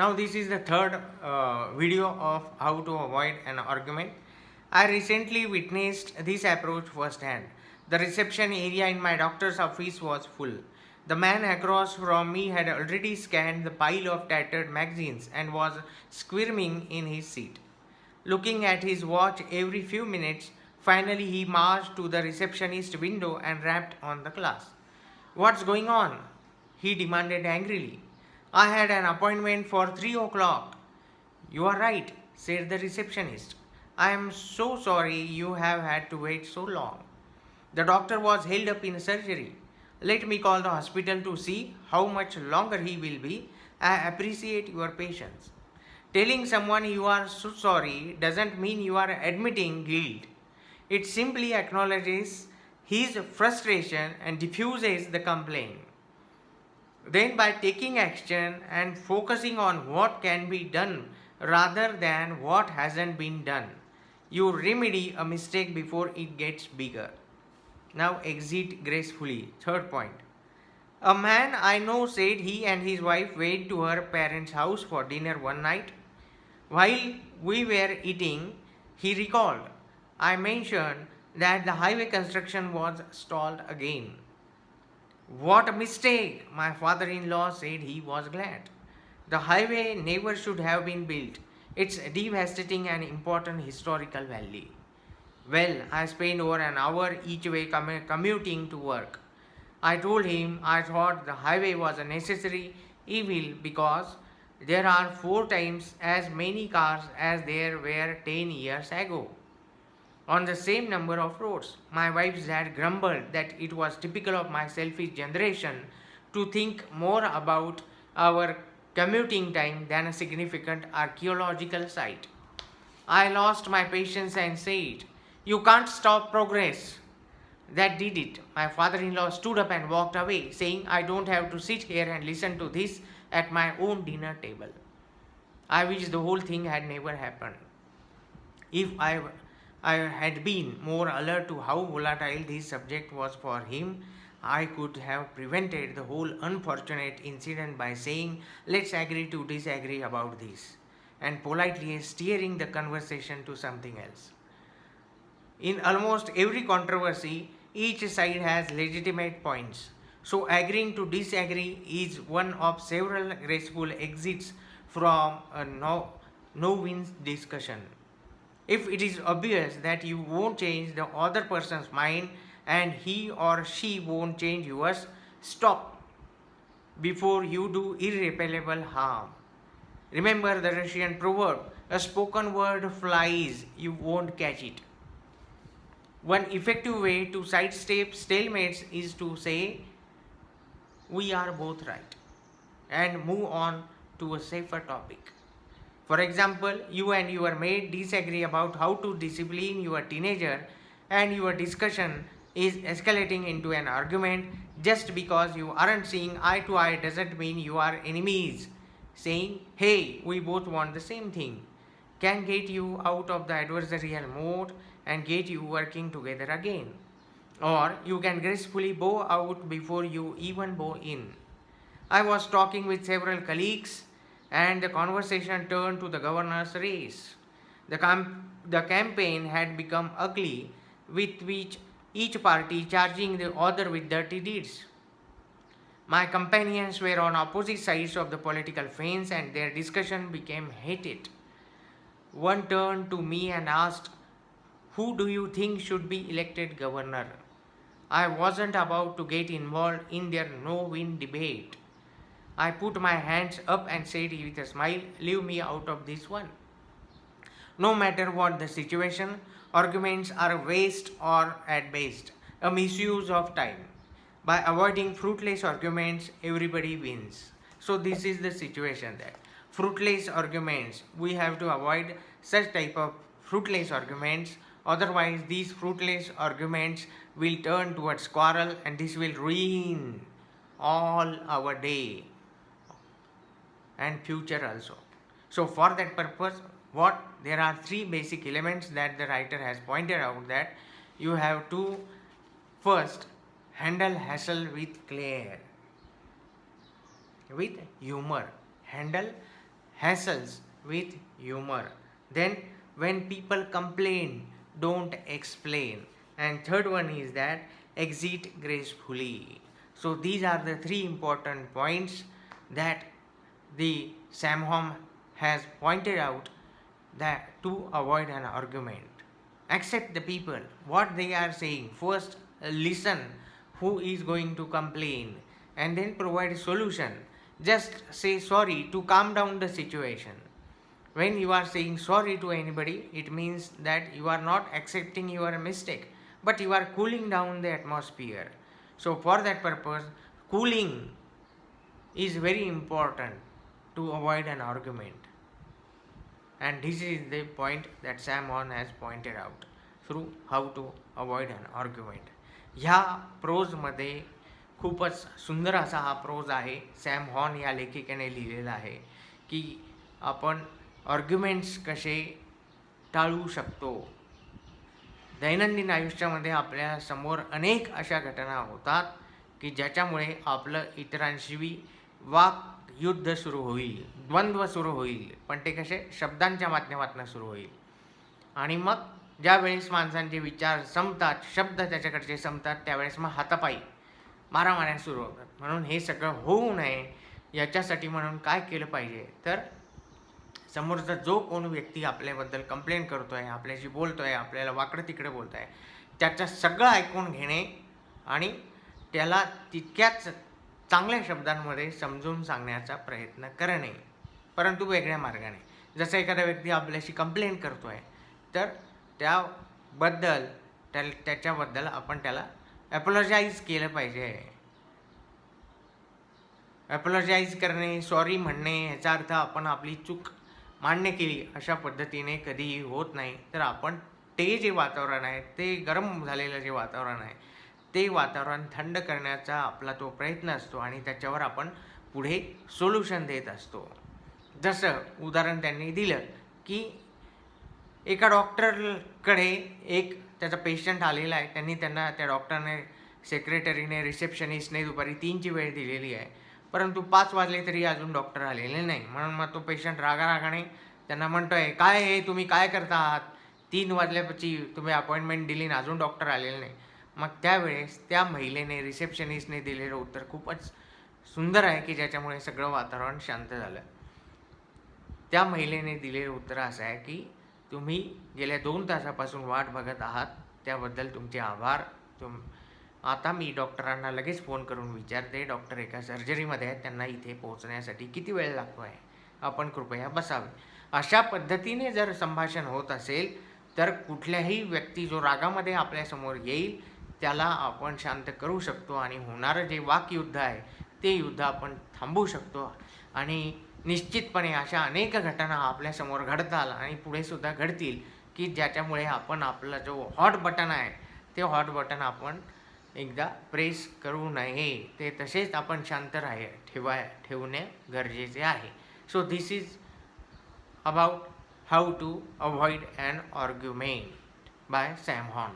Now this is the third video of how to avoid an argument. I recently witnessed this approach firsthand. The reception area in my doctor's office was full. The man across from me had already scanned the pile of tattered magazines and was squirming in his seat. Looking at his watch every few minutes, finally he marched to the receptionist window and rapped on the glass. "What's going on?" he demanded angrily. "I had an appointment for 3 o'clock." "You are right," said the receptionist. "I am so sorry you have had to wait so long. The doctor was held up in surgery. Let me call the hospital to see how much longer he will be. I appreciate your patience." Telling someone you are so sorry doesn't mean you are admitting guilt. It simply acknowledges his frustration and diffuses the complaint. Then, by taking action and focusing on what can be done rather than what hasn't been done, you remedy a mistake before it gets bigger. Now, exit gracefully. Third point. A man I know said he and his wife went to her parents' house for dinner one night. While we were eating, he recalled, I mentioned that the highway construction was stalled again. "What a mistake!" my father in law said. He was glad. "The highway never should have been built. It's devastating an important historical value." Well, I spent over an hour each way commuting to work. I told him I thought the highway was a necessary evil because there are 4 times as many cars as there were 10 years ago on the same number of roads. My wife's dad grumbled that it was typical of my selfish generation to think more about our commuting time than a significant archaeological site. I lost my patience and said, "You can't stop progress." That did it. My father in law stood up and walked away, saying, "I don't have to sit here and listen to this at my own dinner table." I wish the whole thing had never happened. If I had been more alert to how volatile this subject was for him, I could have prevented the whole unfortunate incident by saying, "Let's agree to disagree about this," and politely steering the conversation to something else. In almost every controversy, each side has legitimate points. So, agreeing to disagree is one of several graceful exits from a no win discussion. If it is obvious that you won't change the other person's mind and he or she won't change yours, stop before you do irreparable harm. Remember the Russian proverb, "A spoken word flies, you won't catch it." One effective way to sidestep stalemates is to say, "We are both right," and move on to a safer topic. For example, you and your maid disagree about how to discipline your teenager, and your discussion is escalating into an argument. Just because you aren't seeing eye to eye doesn't mean you are enemies. Saying, "Hey, we both want the same thing," can get you out of the adversarial mode and get you working together again. Or you can gracefully bow out before you even bow in. I was talking with several colleagues and the conversation turned to the governor's race. The campaign had become ugly, with which each party charging the other with dirty deeds. My companions were on opposite sides of the political fence and their discussion became heated. One turned to me and asked, "Who do you think should be elected governor?" I wasn't about to get involved in their no-win debate. I put my hands up and said with a smile, "Leave me out of this one." No matter what the situation, arguments are a waste or, at best, a misuse of time. By avoiding fruitless arguments, everybody wins. So this is the situation that fruitless arguments, we have to avoid such type of fruitless arguments. Otherwise, these fruitless arguments will turn towards quarrel and this will ruin all our day and future also. So for that purpose, there are 3 basic elements that the writer has pointed out, that you have to first handle hassle with humor. Handle hassles with humor. Then when people complain, don't explain. And third one is that exit gracefully. So these are the three important points that the Sam Hom has pointed out that to avoid an argument. Accept the people, what they are saying. First, listen who is going to complain, and then provide a solution. Just say sorry to calm down the situation. When you are saying sorry to anybody, it means that you are not accepting your mistake, but you are cooling down the atmosphere. So, for that purpose, cooling is very important to avoid an argument. And this is the point that Sam Hon has pointed out through how to avoid an argument. ह्या प्रोजमध्ये खूपच सुंदर असा हा pros आहे. Sam horn या लेखिकेने लिहिलेला आहे की आपण आर्ग्युमेंट्स कसे टाळू शकतो. दैनंदिन आयुष्यामध्ये आपल्या समोर अनेक अशा घटना होतात की ज्याच्यामुळे आपलं इतरांशी वाकयुद्ध सुरू होईल, द्वंद्व सुरू होईल, पण ते कसे शब्दांच्या माध्यमातून सुरू होईल. आणि मग ज्यावेळेस माणसांचे विचार संपतात, शब्द त्याच्याकडचे संपतात, त्यावेळेस मग हातापायी मारामाऱ्या सुरू होतात. म्हणून हे सगळं होऊ नये याच्यासाठी म्हणून काय केलं पाहिजे, तर समोरचा जो कोण व्यक्ती आपल्याबद्दल कंप्लेंट करतो आहे, आपल्याशी बोलतो आहे, आपल्याला वाकडं तिकडे बोलत आहे, त्याचं सगळं ऐकून घेणे आणि त्याला तितक्याच चांगल्या शब्दांमध्ये समजून सांगण्याचा प्रयत्न करणे, परंतु वेगळ्या मार्गाने. जसं एखादा व्यक्ती आपल्याशी कंप्लेंट करतो आहे, तर त्याबद्दल त्याच्याबद्दल आपण त्याला ॲपॉलॉजाईज केलं पाहिजे. ॲपॉलॉजाईज करणे, सॉरी म्हणणे, ह्याचा अर्थ आपण आपली चूक मान्य केली अशा पद्धतीने कधीही होत नाही. तर आपण ते जे वातावरण आहे, ते गरम झालेलं जे वातावरण आहे, ते वातावरण थंड करण्याचा आपला तो प्रयत्न असतो आणि त्याच्यावर आपण पुढे सोल्युशन देत असतो. जसं उदाहरण त्यांनी दिलं की एका डॉक्टरकडे एक त्याचा पेशंट आलेला आहे. त्यांना त्या डॉक्टरने, सेक्रेटरीने, रिसेप्शनिस्टने दुपारी 3ची वेळ दिलेली आहे, परंतु 5 वाजले तरी अजून डॉक्टर आलेले नाही. म्हणून मग तो पेशंट रागारागाने त्यांना म्हणतो आहे, काय हे तुम्ही काय करता आहात, 3 वाजल्यापाशी तुम्ही अपॉइंटमेंट दिली ना, अजून डॉक्टर आलेले नाही. मग त्यावेळेस त्या महिलेने, रिसेप्शनिस्टने दिलेलं उत्तर खूपच सुंदर आहे की ज्याच्यामुळे सगळं वातावरण शांत झालं. त्या महिलेने दिलेलं उत्तर असं आहे की तुम्ही गेल्या 2 तासापासून वाट बघत आहात, त्याबद्दल तुमचे आभार. आता मी डॉक्टरांना लगेच फोन करून विचारते, डॉक्टर एका सर्जरीमध्ये आहेत, त्यांना इथे पोहोचण्यासाठी किती वेळ लागतो आहे, आपण कृपया बसावे. अशा पद्धतीने जर संभाषण होत असेल तर कुठल्याही व्यक्ती जो रागामध्ये आपल्यासमोर येईल त्याला आपण शांत करू शकतो आणि होणारं जे वाकयुद्ध आहे ते युद्ध आपण थांबवू शकतो. आणि निश्चितपणे अशा अनेक घटना आपल्यासमोर घडतात आणि पुढेसुद्धा घडतील की ज्याच्यामुळे आपण आपला जो हॉट बटन आहे ते हॉट बटन आपण एकदा प्रेस करू नये, ते तसेच आपण शांत ठेवणे गरजेचे आहे. So this is about how to avoid an argument by Sam horn.